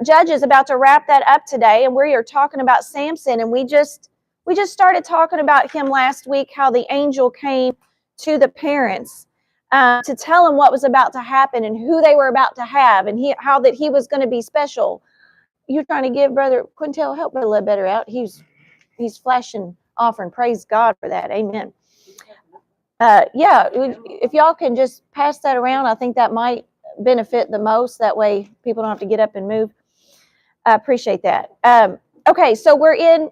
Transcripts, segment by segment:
Judges, about to wrap that up today, and we are talking about Samson, and we just started talking about him last week, how the angel came to the parents to tell them what was about to happen and who they were about to have, and how that he was going to be special. You're trying to give Brother Quintel help a little better out. He's flashing offering. Praise God for that. Amen. Yeah, if y'all can just pass that around, I think that might benefit the most. That way people don't have to get up and move. I appreciate that. Okay, so we're in,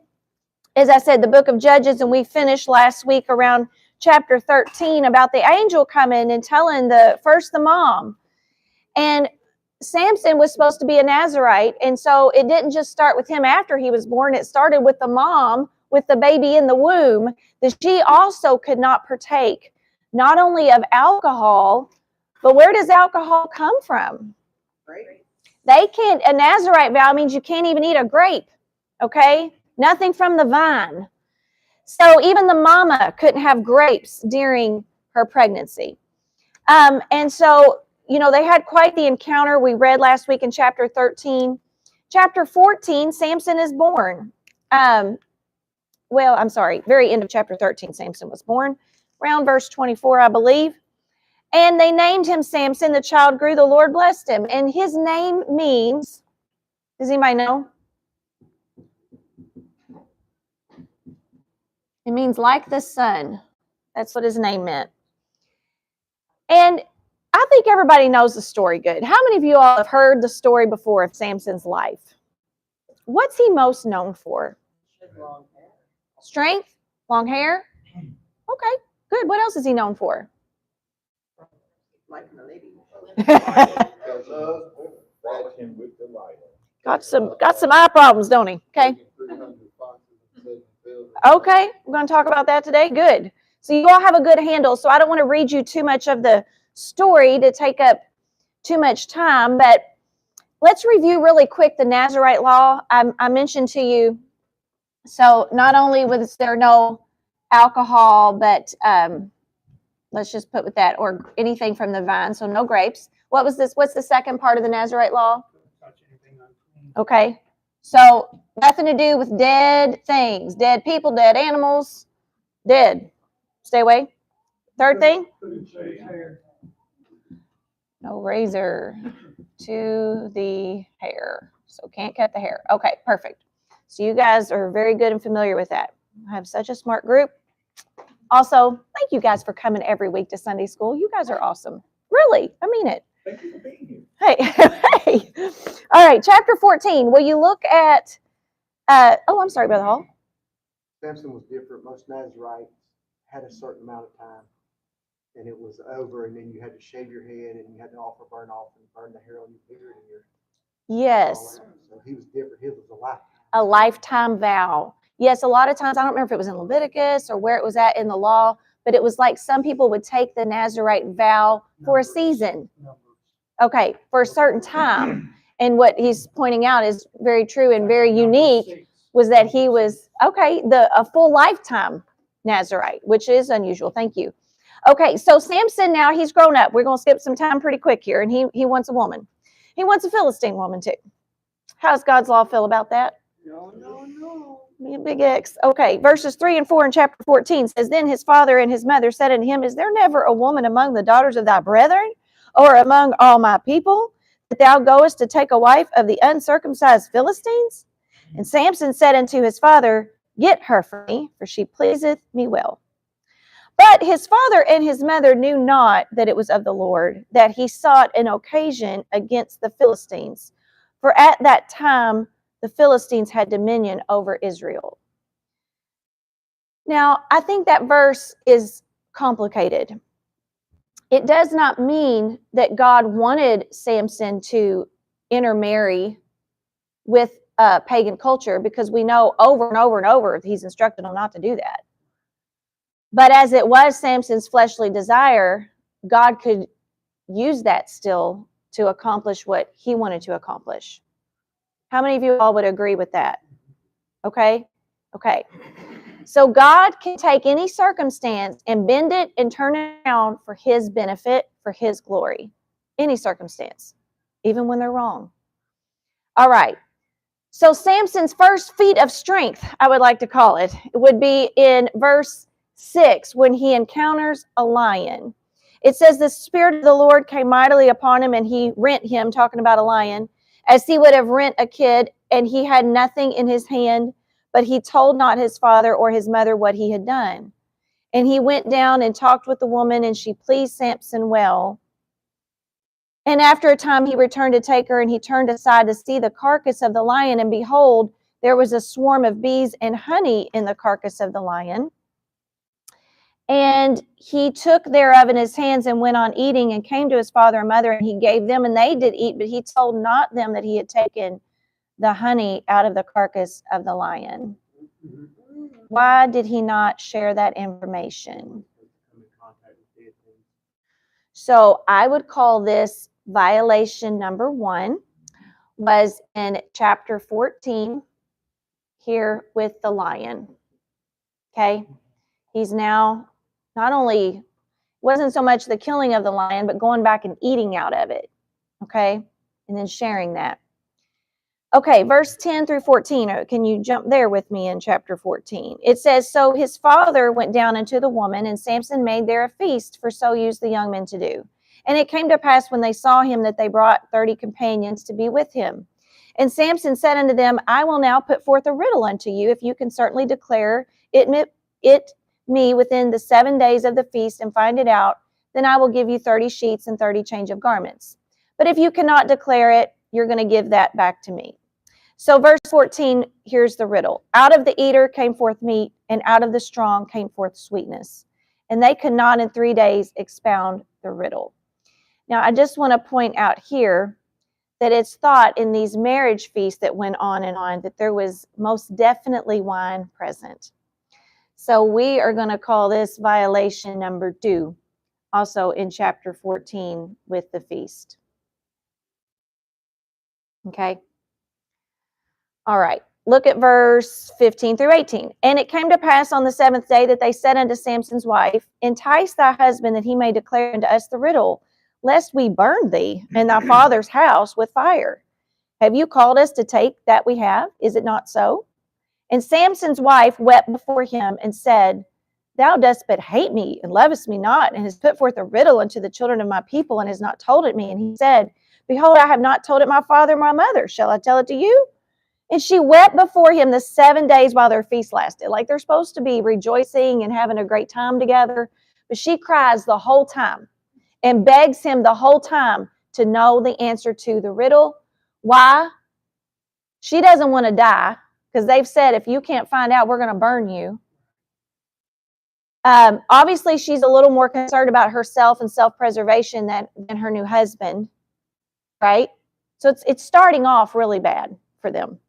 as I said, the book of Judges, and we finished last week around chapter 13 about the angel coming and telling the mom. And Samson was supposed to be a Nazirite, and so it didn't just start with him after he was born. It started with the mom, with the baby in the womb, that she also could not partake, not only of alcohol, but where does alcohol come from? They can't, a Nazirite vow means you can't even eat a grape, okay? Nothing from the vine. So even the mama couldn't have grapes during her pregnancy. And so, they had quite the encounter we read last week in chapter 13. Chapter 14, Samson is born. Very end of chapter 13, Samson was born, around verse 24, I believe. And they named him Samson. The child grew, the Lord blessed him. And his name means, does anybody know? It means like the sun. That's what his name meant. And I think everybody knows the story good. How many of you all have heard the story before of Samson's life? What's he most known for? Strength? Long hair? Okay, good. What else is he known for? Got some eye problems, don't he? Okay. Okay, we're going to talk about that today. Good. So you all have a good handle. So I don't want to read you too much of the story to take up too much time, but let's review really quick the Nazirite law. I mentioned to you, so not only was there no alcohol, but let's just put with that, or anything from the vine, so no grapes. What's the second part of the Nazirite law? Okay, so nothing to do with dead things, dead people, dead animals, dead. Stay away. Third thing? No razor to the hair. So can't cut the hair. Okay, perfect. So you guys are very good and familiar with that. I have such a smart group. Also, thank you guys for coming every week to Sunday school. You guys are awesome. Really, I mean it. Thank you for being here. Hey. All right, chapter 14. Will you look at, I'm sorry, Brother Hall. Samson was different. Most Nazirites had a certain amount of time, and it was over, and then you had to shave your head, and you had to offer burnt offering, burn the hair on your beard and your. Yes. So he was different. His was a lifetime. A lifetime vow. Yes, a lot of times, I don't remember if it was in Leviticus or where it was at in the law, but it was like some people would take the Nazirite vow for a season. Okay, for a certain time. And what he's pointing out is very true and very unique, was that he was, a full lifetime Nazirite, which is unusual. Thank you. Okay, so Samson, now he's grown up. We're going to skip some time pretty quick here, and he wants a woman. He wants a Philistine woman too. How does God's law feel about that? No. Me a big X. Okay, verses 3 and 4 in chapter 14 says, Then his father and his mother said unto him, Is there never a woman among the daughters of thy brethren, or among all my people, that thou goest to take a wife of the uncircumcised Philistines? And Samson said unto his father, Get her for me, for she pleaseth me well. But his father and his mother knew not that it was of the Lord, that he sought an occasion against the Philistines. For at that time the Philistines had dominion over Israel. Now, I think that verse is complicated. It does not mean that God wanted Samson to intermarry with pagan culture, because we know over and over and over he's instructed him not to do that. But as it was Samson's fleshly desire, God could use that still to accomplish what he wanted to accomplish. How many of you all would agree with that? Okay. So God can take any circumstance and bend it and turn it around for his benefit, for his glory. Any circumstance, even when they're wrong. All right. So Samson's first feat of strength, I would like to call it, would be in verse 6 when he encounters a lion. It says, the Spirit of the Lord came mightily upon him, and he rent him, talking about a lion, as he would have rent a kid, and he had nothing in his hand, but he told not his father or his mother what he had done. And he went down and talked with the woman, and she pleased Samson well. And after a time he returned to take her, and he turned aside to see the carcass of the lion, and behold, there was a swarm of bees and honey in the carcass of the lion. And he took thereof in his hands and went on eating, and came to his father and mother, and he gave them, and they did eat, but he told not them that he had taken the honey out of the carcass of the lion. Why did he not share that information? So I would call this violation number 1, was in chapter 14 here with the lion. Okay. He's now not only, wasn't so much the killing of the lion, but going back and eating out of it. Okay. And then sharing that. Okay, verse 10 through 14. Can you jump there with me in chapter 14? It says, so his father went down into the woman, and Samson made there a feast, for so used the young men to do. And it came to pass when they saw him that they brought 30 companions to be with him. And Samson said unto them, I will now put forth a riddle unto you, if you can certainly declare it me within the 7 days of the feast, and find it out, then I will give you 30 sheets and 30 change of garments. But if you cannot declare it, you're going to give that back to me. So verse 14, here's the riddle. Out of the eater came forth meat, and out of the strong came forth sweetness. And they could not in 3 days expound the riddle. Now, I just want to point out here that it's thought in these marriage feasts that went on and on that there was most definitely wine present. So we are going to call this violation number 2, also in chapter 14 with the feast. Okay. All right. Look at verse 15 through 18. And it came to pass on the 7th day that they said unto Samson's wife, entice thy husband that he may declare unto us the riddle, lest we burn thee and thy father's house with fire. Have you called us to take that we have? Is it not so? And Samson's wife wept before him and said, thou dost but hate me and lovest me not, and hast put forth a riddle unto the children of my people, and hast not told it me. And he said, behold, I have not told it my father and my mother. Shall I tell it to you? And she wept before him the 7 days while their feast lasted. Like they're supposed to be rejoicing and having a great time together. But she cries the whole time and begs him the whole time to know the answer to the riddle. Why? She doesn't want to die, because they've said, if you can't find out, we're going to burn you. Obviously, she's a little more concerned about herself and self-preservation than her new husband, right? So it's starting off really bad for them.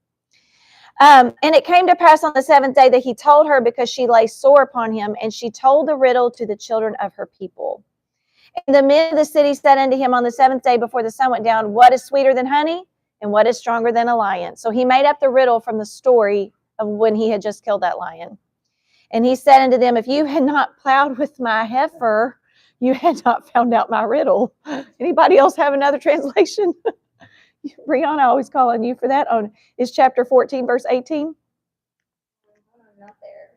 And it came to pass on the 7th day that he told her, because she lay sore upon him, and she told the riddle to the children of her people. And the men of the city said unto him on the 7th day before the sun went down, what is sweeter than honey, and what is stronger than a lion? So he made up the riddle from the story of when he had just killed that lion. And he said unto them, if you had not plowed with my heifer, you had not found out my riddle. Anybody else have another translation? Brianna, I always call on you for that. Is chapter 14, verse 18? Not there.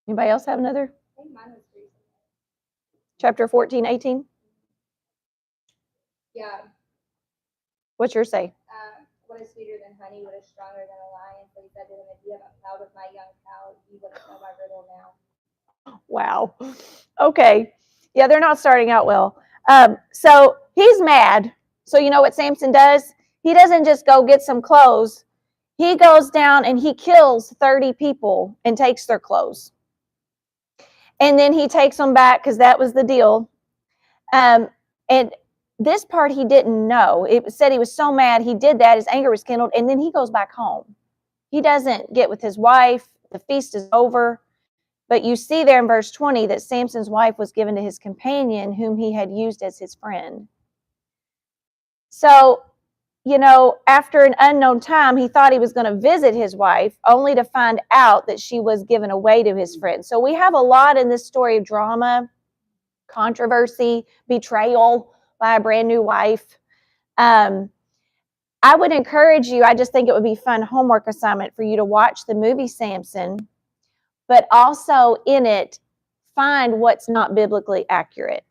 Anybody else have another? I think mine was recent. Chapter 14, 18? Yeah. What's yours say? What is sweeter than honey? What is stronger than a lion? So he said to him, if you haven't plowed with my young cow, you wouldn't know my riddle now. Wow. Okay. Yeah, they're not starting out well. So he's mad. So you know what Samson does? He doesn't just go get some clothes. He goes down and he kills 30 people and takes their clothes. And then he takes them back, because that was the deal. And this part he didn't know. It said he was so mad he did that. His anger was kindled. And then he goes back home. He doesn't get with his wife. The feast is over. But you see there in verse 20 that Samson's wife was given to his companion, whom he had used as his friend. So, you know, after an unknown time, he thought he was going to visit his wife, only to find out that she was given away to his friend. So we have a lot in this story of drama, controversy, betrayal by a brand new wife. I would encourage you, I just think it would be fun homework assignment for you to watch the movie Samson, but also in it, find what's not biblically accurate.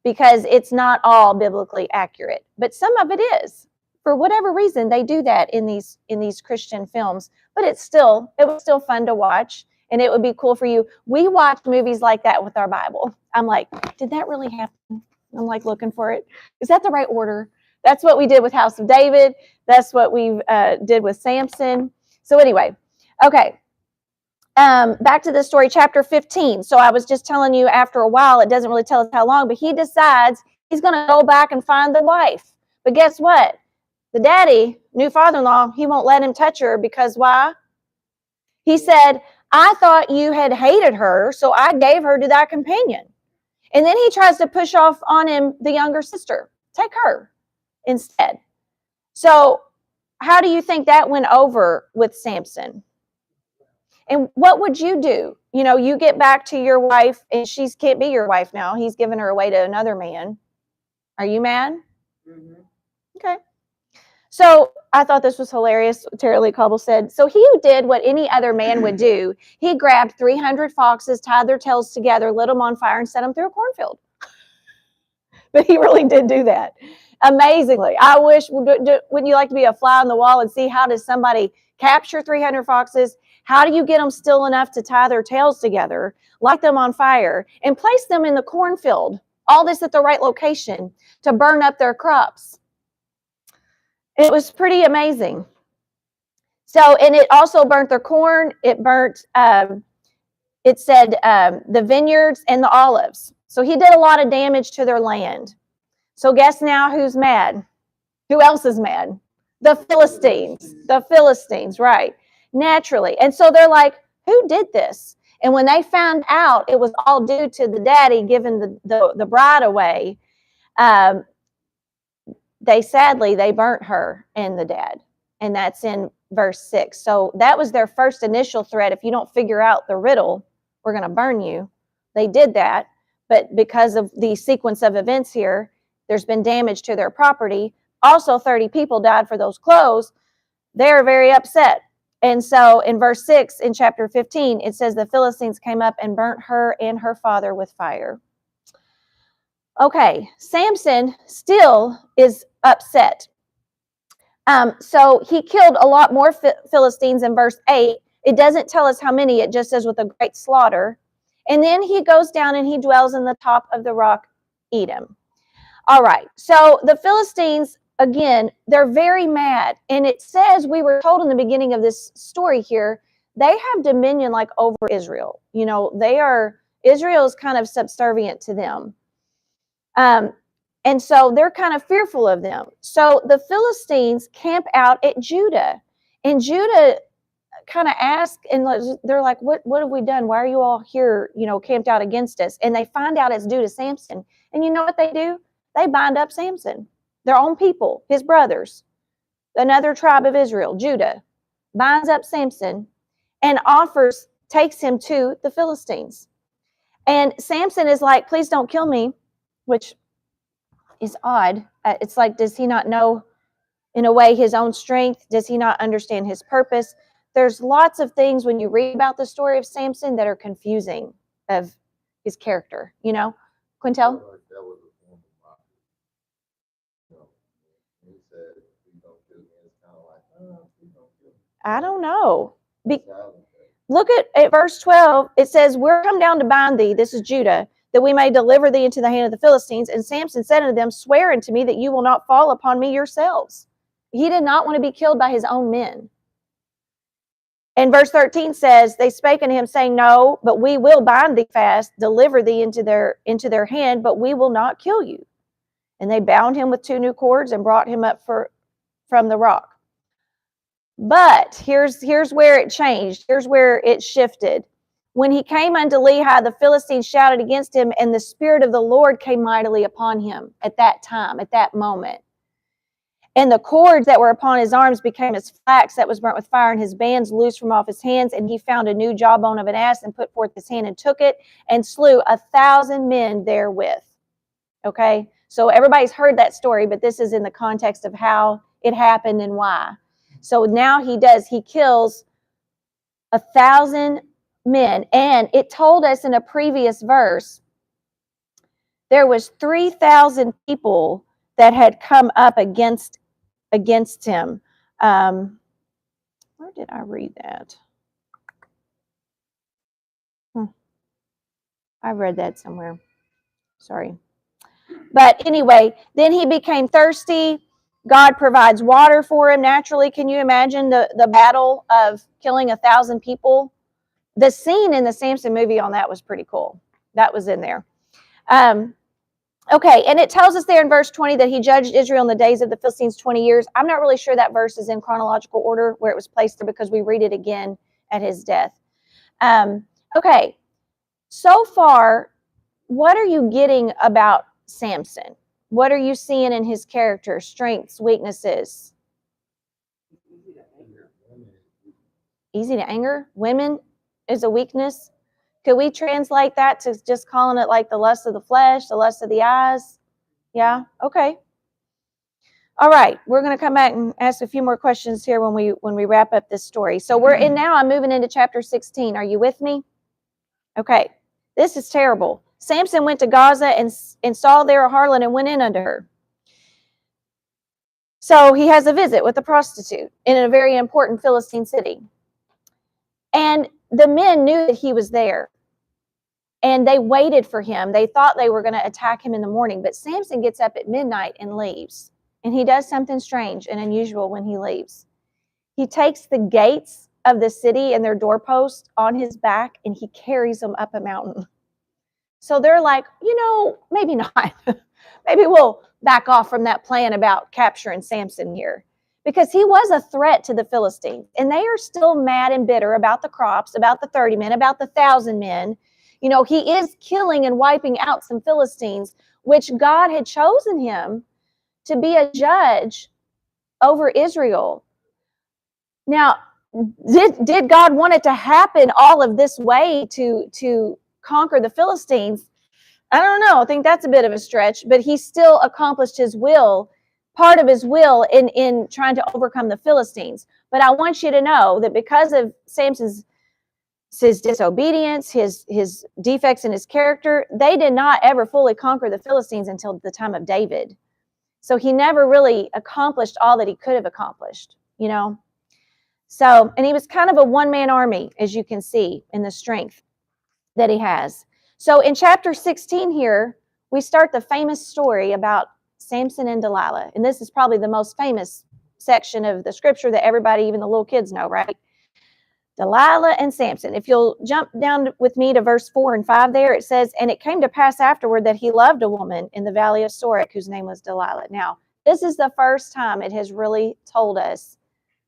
Because it's not all biblically accurate, but some of it is. For whatever reason, they do that in these Christian films, but it was still fun to watch, and it would be cool for you. We watch movies like that with our Bible. I'm like, did that really happen? I'm like looking for it. Is that the right order? That's what we did with House of David. That's what we did with Samson. So anyway, okay. Back to the story, chapter 15. So I was just telling you, after a while, it doesn't really tell us how long, but he decides he's going to go back and find the wife. But guess what? The daddy, new father-in-law, he won't let him touch her because why? He said, I thought you had hated her, so I gave her to thy companion. And then he tries to push off on him the younger sister. Take her instead. So how do you think that went over with Samson? And what would you do? You know, you get back to your wife and she can't be your wife now. He's given her away to another man. Are you mad? Mm-hmm. Okay. So I thought this was hilarious. Tara Lee Cobble said, so he did what any other man would do. He grabbed 300 foxes, tied their tails together, lit them on fire, and set them through a cornfield. But he really did do that. Amazingly. I wish, wouldn't you like to be a fly on the wall and see how does somebody capture 300 foxes? How do you get them still enough to tie their tails together, light them on fire, and place them in the cornfield? All this at the right location to burn up their crops. It was pretty amazing. So, and it also burnt their corn. It burnt, it said, the vineyards and the olives. So he did a lot of damage to their land. So guess now who's mad? Who else is mad? The Philistines. The Philistines, right. Naturally. And so they're like, who did this? And when they found out it was all due to the daddy giving the bride away, they burnt her and the dad. And that's in verse 6. So that was their first initial threat. If you don't figure out the riddle, we're going to burn you. They did that. But because of the sequence of events here, there's been damage to their property. Also, 30 people died for those clothes. They're very upset. And so in verse 6 in chapter 15, it says the Philistines came up and burnt her and her father with fire. Okay, Samson still is upset. So he killed a lot more Philistines in verse 8. It doesn't tell us how many. It just says with a great slaughter. And then he goes down and he dwells in the top of the rock, Edom. All right, so the Philistines, again, they're very mad. And it says, we were told in the beginning of this story here, they have dominion like over Israel. You know, Israel is kind of subservient to them. And so they're kind of fearful of them. So the Philistines camp out at Judah. And Judah kind of ask, and they're like, what have we done? Why are you all here, camped out against us? And they find out it's due to Samson. And you know what they do? They bind up Samson, their own people, his brothers, another tribe of Israel, Judah, binds up Samson and takes him to the Philistines. And Samson is like, please don't kill me, which is odd. It's like, does he not know, in a way, his own strength? Does he not understand his purpose? There's lots of things when you read about the story of Samson that are confusing of his character, Quintel? That was a form of mockery. He said, please don't kill me. It's kind of like, please don't kill me. I don't know. Look at verse 12. It says, we're come down to bind thee, this is Judah, that we may deliver thee into the hand of the Philistines. And Samson said unto them, swear unto me that you will not fall upon me yourselves. He did not want to be killed by his own men. And verse 13 says, they spake unto him, saying, no, but we will bind thee fast, deliver thee into their hand, but we will not kill you. And they bound him with 2 new cords and brought him up from the rock. But here's where it changed. Here's where it shifted. When he came unto Lehi, the Philistines shouted against him, and the Spirit of the Lord came mightily upon him at that time, at that moment. And the cords that were upon his arms became as flax that was burnt with fire, and his bands loosed from off his hands. And he found a new jawbone of an ass and put forth his hand and took it and slew 1,000 men therewith. Okay, So everybody's heard that story, but this is in the context of how it happened and why. So now he kills 1,000 men. And it told us in a previous verse, there was 3,000 people that had come up against him. Where did I read that? I read that somewhere. Sorry. But anyway, then he became thirsty. God provides water for him naturally. Can you imagine the battle of killing 1,000 people? The scene in the Samson movie on that was pretty cool. That was in there. Okay, and it tells us there in verse 20 that he judged Israel in the days of the Philistines 20 years. I'm not really sure that verse is in chronological order where it was placed there because we read it again at his death. Okay, so far, what are you getting about Samson? What are you seeing in his character, strengths, weaknesses? Easy to anger. Women is a weakness. Could we translate that to just calling it like the lust of the flesh, the lust of the eyes? Yeah, okay. All right, we're going to come back and ask a few more questions here when we wrap up this story. So I'm moving into chapter 16. Are you with me? Okay, this is terrible. Samson went to Gaza and saw there a harlot and went in unto her. So he has a visit with a prostitute in a very important Philistine city. And the men knew that he was there. And they waited for him. They thought they were going to attack him in the morning. But Samson gets up at midnight and leaves. And he does something strange and unusual when he leaves. He takes the gates of the city and their doorposts on his back and he carries them up a mountain. So they're like, maybe not. Maybe we'll back off from that plan about capturing Samson here. Because he was a threat to the Philistines. And they are still mad and bitter about the crops, about the 30 men, about the 1,000 men. He is killing and wiping out some Philistines, which God had chosen him to be a judge over Israel. Now, did God want it to happen all of this way to conquer the Philistines? I don't know. I think that's a bit of a stretch, but he still accomplished his will, part of his will in trying to overcome the Philistines. But I want you to know that because of Samson's disobedience, his defects in his character, they did not ever fully conquer the Philistines until the time of David. So he never really accomplished all that he could have accomplished, So, and he was kind of a one-man army, as you can see, in the strength that he has. So in chapter 16 here, we start the famous story about Samson and Delilah. And this is probably the most famous section of the scripture that everybody, even the little kids, know, right? Delilah and Samson. If you'll jump down with me to verse 4 and 5 there, it says, and it came to pass afterward that he loved a woman in the valley of Sorek, whose name was Delilah. Now, this is the first time it has really told us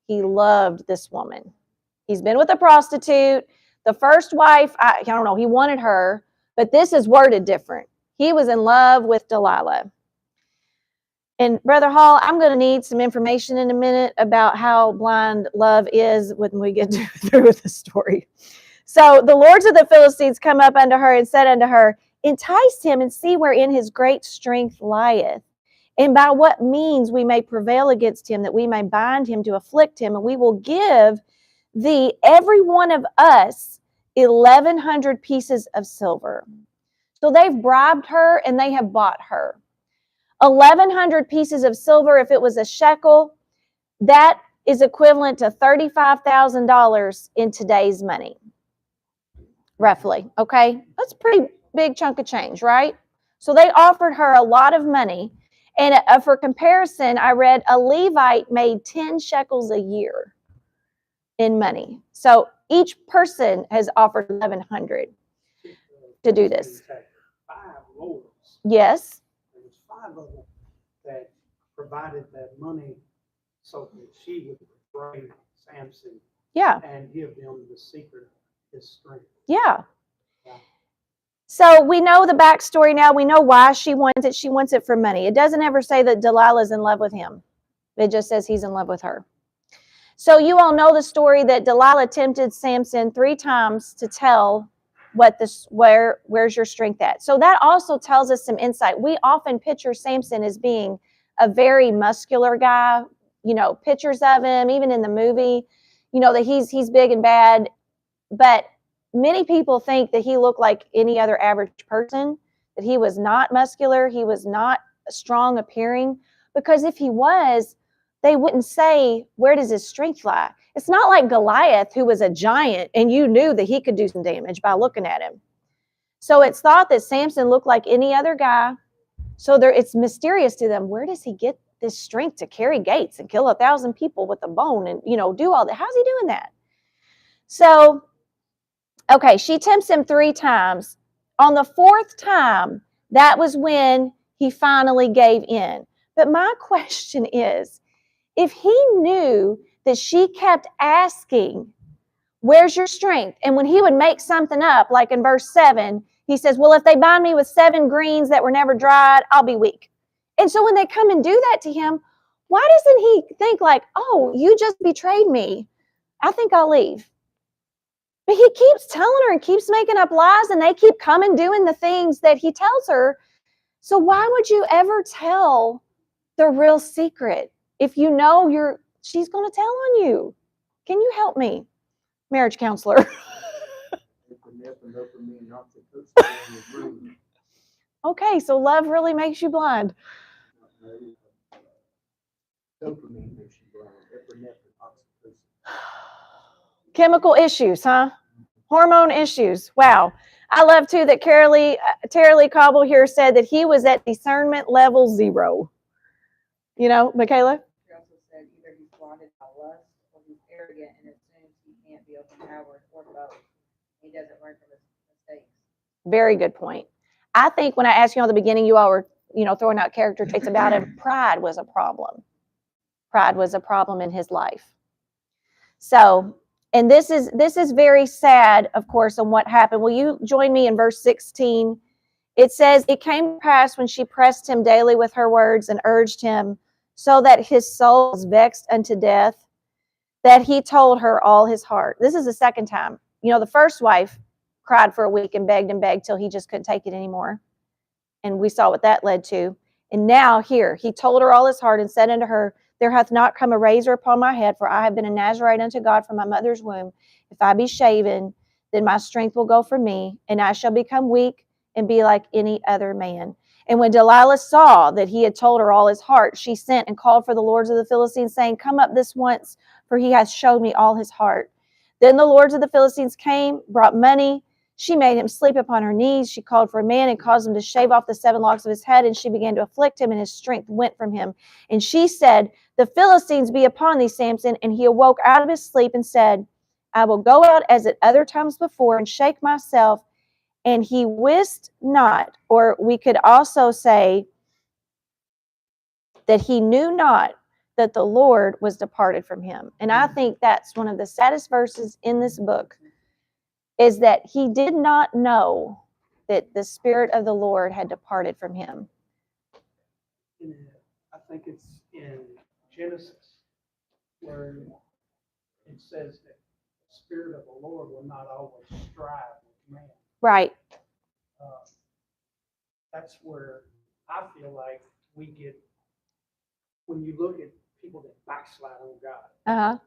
he loved this woman. He's been with a prostitute. The first wife, I don't know, he wanted her, but this is worded different. He was in love with Delilah. And Brother Hall, I'm going to need some information in a minute about how blind love is when we get through with the story. So the lords of the Philistines come up unto her and said unto her, entice him and see wherein his great strength lieth, and by what means we may prevail against him, that we may bind him to afflict him, and we will give thee, every one of us, 1,100 pieces of silver. So they've bribed her and they have bought her. 1,100 pieces of silver, if it was a shekel, that is equivalent to $35,000 in today's money, roughly, okay? That's a pretty big chunk of change, right? So they offered her a lot of money, and for comparison, I read a Levite made 10 shekels a year in money. So each person has offered 1,100 to do this. 5 lords. Yes. There was 5 of them that provided that money so that she would betray Samson. Yeah. And give them the secret of his strength. Yeah. So we know the backstory now. We know why she wants it. She wants it for money. It doesn't ever say that Delilah's in love with him. It just says he's in love with her. So you all know the story that Delilah tempted Samson 3 times to tell where's your strength at. So that also tells us some insight. We often picture Samson as being a very muscular guy, pictures of him, even in the movie, that he's big and bad. But many people think that he looked like any other average person, that he was not muscular, he was not strong appearing, because if he was, they wouldn't say, where does his strength lie? It's not like Goliath, who was a giant, and you knew that he could do some damage by looking at him. So it's thought that Samson looked like any other guy. So it's mysterious to them. Where does he get this strength to carry gates and kill 1,000 people with a bone and, do all that? How's he doing that? So, okay, she tempts him 3 times. On the 4th time, that was when he finally gave in. But my question is, if he knew that she kept asking, where's your strength? And when he would make something up, like in verse 7, he says, well, if they bind me with 7 greens that were never dried, I'll be weak. And so when they come and do that to him, why doesn't he think like, oh, you just betrayed me, I think I'll leave? But he keeps telling her and keeps making up lies, and they keep coming doing the things that he tells her. So why would you ever tell the real secret if you know she's going to tell on you? Can you help me, marriage counselor? Okay, so love really makes you blind. Chemical issues, huh? Hormone issues. Wow. I love too that Tara Lee Cobble here said that he was at discernment level 0. Michaela? She also said either he's blinded by lust or he's arrogant and assumes he can't be overpowered, or both. He doesn't learn from his mistakes. Very good point. I think when I asked you at the beginning, you all were, throwing out character traits about him. Pride was a problem. Pride was a problem in his life. So, and this is very sad, of course, on what happened. Will you join me in verse 16? It says, it came to pass when she pressed him daily with her words and urged him, so that his soul was vexed unto death, that he told her all his heart. This is the second time. The first wife cried for a week and begged till he just couldn't take it anymore. And we saw what that led to. And now here, he told her all his heart and said unto her, there hath not come a razor upon my head, for I have been a Nazarite unto God from my mother's womb. If I be shaven, then my strength will go from me, and I shall become weak and be like any other man. And when Delilah saw that he had told her all his heart, she sent and called for the lords of the Philistines, saying, come up this once, for he hath showed me all his heart. Then the lords of the Philistines came, brought money. She made him sleep upon her knees. She called for a man and caused him to shave off the 7 locks of his head, and she began to afflict him, and his strength went from him. And she said, the Philistines be upon thee, Samson. And he awoke out of his sleep and said, I will go out as at other times before and shake myself. And he wist not, or we could also say that he knew not that the Lord was departed from him. And I think that's one of the saddest verses in this book, is that he did not know that the Spirit of the Lord had departed from him. I think it's in Genesis where it says that the Spirit of the Lord will not always strive with man. Right. That's where I feel like we get, when you look at people that backslide on God. Uh-huh.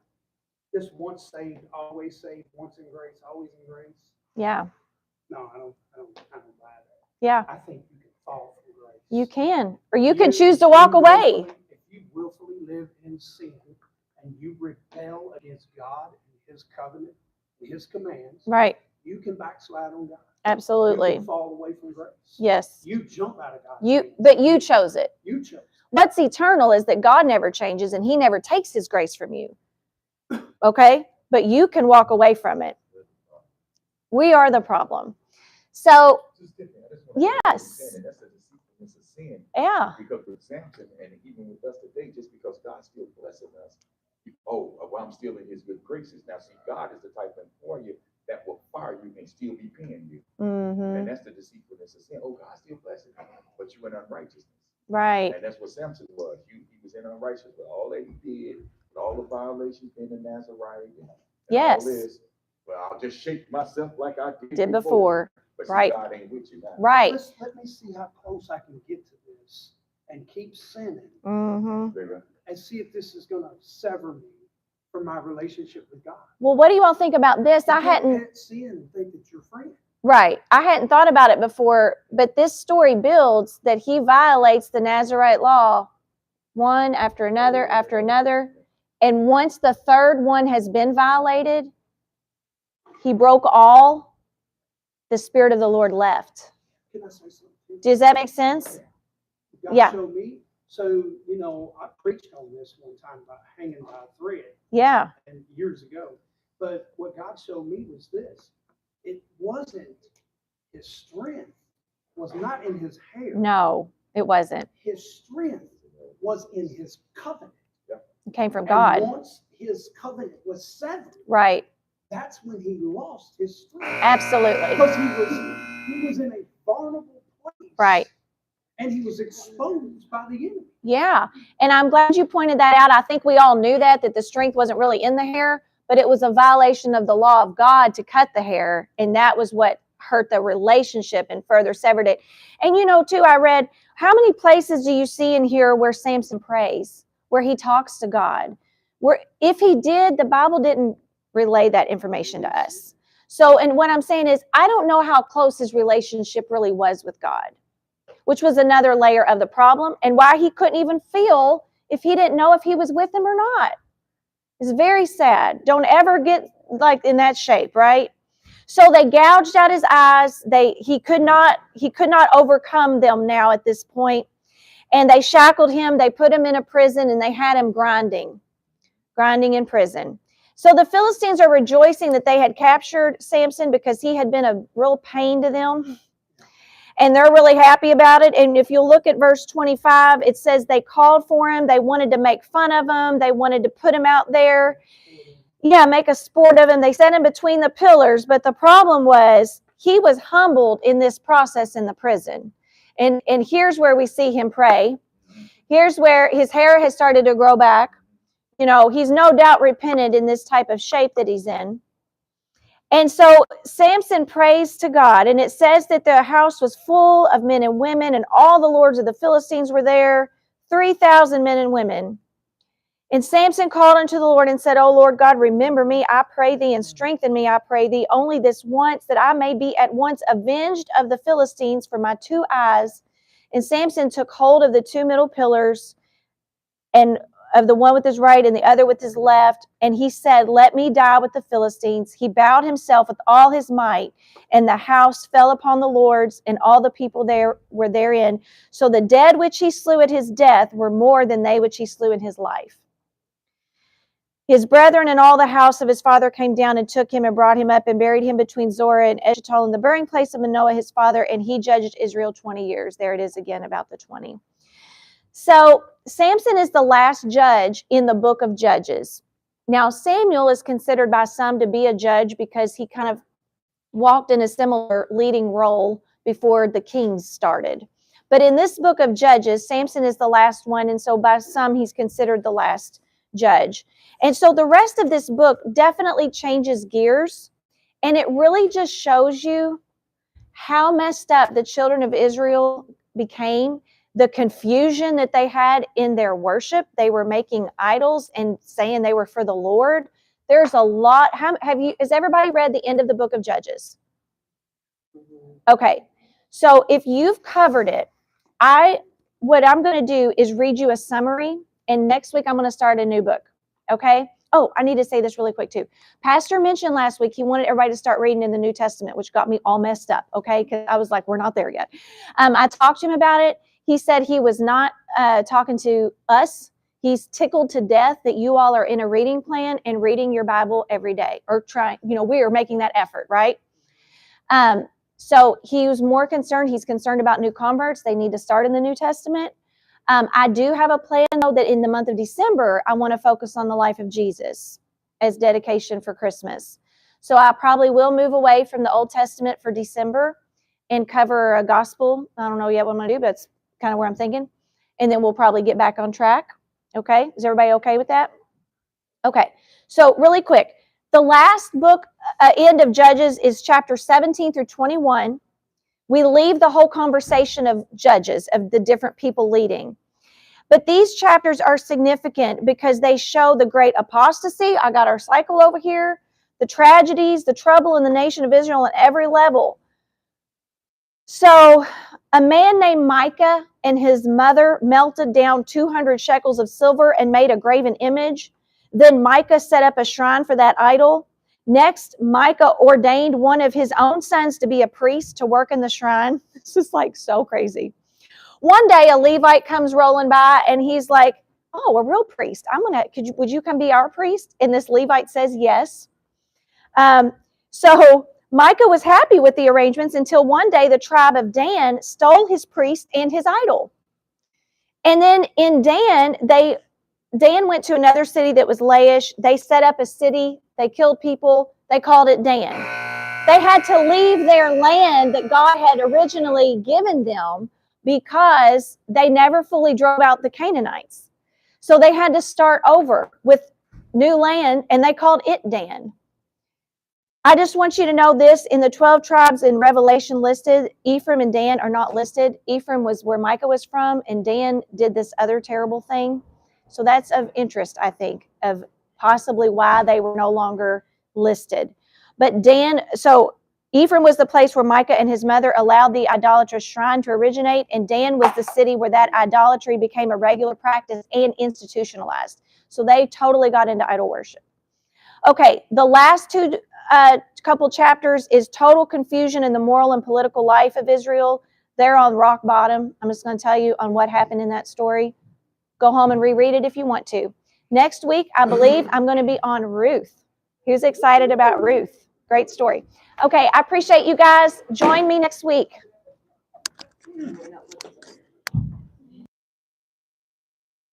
This once saved, always saved, once in grace, always in grace. Yeah. No, I don't buy that. Yeah. I think you can fall from grace. You can. Or you can choose to walk away. If you willfully live in sin and you rebel against God and his covenant and his commands, Right. you can backslide on God. Absolutely. You can fall away from grace. Yes. You jump out of God's hands. But you chose it. You chose. What's eternal is that God never changes and he never takes his grace from you. Okay? But you can walk away from it. We are the problem. So, yes. That's a deceitfulness of sin. Yeah. Because with Samson, and even with us today, just because God's still blessing us, well, I'm still in his good graces. Now, see, God is the type of employer that will fire you and still be paying you. Mm-hmm. And that's the deceitfulness of sin. Oh, God's still blessing you, but you in unrighteousness. Right. And that's what Samson was. He was in unrighteousness with all that he did, with all the violations, being a Nazarite, and Yes. all this. Well, I'll just shake myself like I Did before. But see, Right. God ain't with you now. Right. Let me see how close I can get to this and keep sinning Mm-hmm. Baby. and see if this is going to sever me from my relationship with God. Well, what do you all think about this? I You can't hadn't. pet sin and think that you're friend. Right. I hadn't thought about it before, but this story builds that he violates the Nazirite law one after another after another. And once the third one has been violated, he broke all, the Spirit of the Lord left. Can I say something? Does that make sense? God Yeah. showed me. So, I preached on this one time about hanging by a thread Yeah. and years ago. But what God showed me was this. It wasn't his strength was not in his hair. No, it wasn't. His strength was in his covenant. It came from And God. once his covenant was severed, Right. that's when he lost his strength. Absolutely. Because he was in a vulnerable place. Right. And he was exposed by the enemy. Yeah. And I'm glad you pointed that out. I think we all knew that the strength wasn't really in the hair, but it was a violation of the law of God to cut the hair. And that was what hurt the relationship and further severed it. And too, I read, how many places do you see in here where Samson prays, where he talks to God? Where if he did, the Bible didn't relay that information to us. So, and what I'm saying is, I don't know how close his relationship really was with God, which was another layer of the problem and why he couldn't even feel if he didn't know if he was with him or not. It's very sad. Don't ever get like in that shape, right? So they gouged out his eyes. He could not overcome them now at this point. And they shackled him. They put him in a prison and they had him grinding in prison. So the Philistines are rejoicing that they had captured Samson because he had been a real pain to them. And they're really happy about it. And if you look at verse 25, it says they called for him. They wanted to make fun of him. They wanted to put him out there. Yeah, make a sport of him. They set him between the pillars. But the problem was he was humbled in this process in the prison. And here's where we see him pray. Here's where his hair has started to grow back. He's no doubt repented in this type of shape that he's in. And so Samson prays to God, and it says that the house was full of men and women, and all the lords of the Philistines were there, 3,000 men and women. And Samson called unto the Lord and said, O Lord God, remember me, I pray thee, and strengthen me, I pray thee, only this once, that I may be at once avenged of the Philistines for my 2 eyes. And Samson took hold of the 2 middle pillars, and of the one with his right and the other with his left. And he said, let me die with the Philistines. He bowed himself with all his might, and the house fell upon the lords, and all the people there were therein. So the dead which he slew at his death were more than they which he slew in his life. His brethren and all the house of his father came down and took him and brought him up and buried him between Zorah and Eshtaol in the burying place of Manoah his father, and he judged Israel 20 years. There it is again about the 20. So Samson is the last judge in the book of Judges. Now, Samuel is considered by some to be a judge because he kind of walked in a similar leading role before the kings started. But in this book of Judges, Samson is the last one, and so by some he's considered the last judge. And so the rest of this book definitely changes gears, and it really just shows you how messed up the children of Israel became. The confusion that they had in their worship. They were making idols and saying they were for the Lord. There's a lot. Has everybody read the end of the book of Judges? Okay. So if you've covered it, what I'm going to do is read you a summary, and next week I'm going to start a new book. Okay? Oh, I need to say this really quick too. Pastor mentioned last week he wanted everybody to start reading in the New Testament, which got me all messed up. Okay? Because I was like, we're not there yet. I talked to him about it. He said he was not talking to us. He's tickled to death that you all are in a reading plan and reading your Bible every day, or trying, we are making that effort, right? So he was more concerned. He's concerned about new converts. They need to start in the New Testament. I do have a plan, though, that in the month of December, I want to focus on the life of Jesus as dedication for Christmas. So I probably will move away from the Old Testament for December and cover a gospel. I don't know yet what I'm going to do, but it's kind of where I'm thinking. And then we'll probably get back on track. Okay? Is everybody okay with that? Okay. So really quick, The last book, end of Judges, is chapter 17 through 21. We leave the whole conversation of Judges, of the different people leading. But these chapters are significant because they show the great apostasy. I got our cycle over here. The tragedies, the trouble in the nation of Israel at every level. So a man named Micah and his mother melted down 200 shekels of silver and made a graven image. Then Micah set up a shrine for that idol. Next, Micah ordained one of his own sons to be a priest to work in the shrine. This is like so crazy. One day a Levite comes rolling by and he's like, oh, a real priest. Would you come be our priest? And this Levite says yes. So Micah was happy with the arrangements until one day the tribe of Dan stole his priest and his idol. And then in Dan went to another city that was Laish. They set up a city. They killed people. They called it Dan. They had to leave their land that God had originally given them because they never fully drove out the Canaanites. So they had to start over with new land, and they called it Dan. I just want you to know this. In the 12 tribes in Revelation listed, Ephraim and Dan are not listed. Ephraim was where Micah was from, and Dan did this other terrible thing. So that's of interest, I think, of possibly why they were no longer listed. But so Ephraim was the place where Micah and his mother allowed the idolatrous shrine to originate, and Dan was the city where that idolatry became a regular practice and institutionalized. So they totally got into idol worship. Okay, the last two couple chapters is total confusion in the moral and political life of Israel. They're on rock bottom. I'm just going to tell you on what happened in that story. Go home and reread it if you want to. Next week, I believe I'm going to be on Ruth. Who's excited about Ruth? Great story. Okay, I appreciate you guys. Join me next week.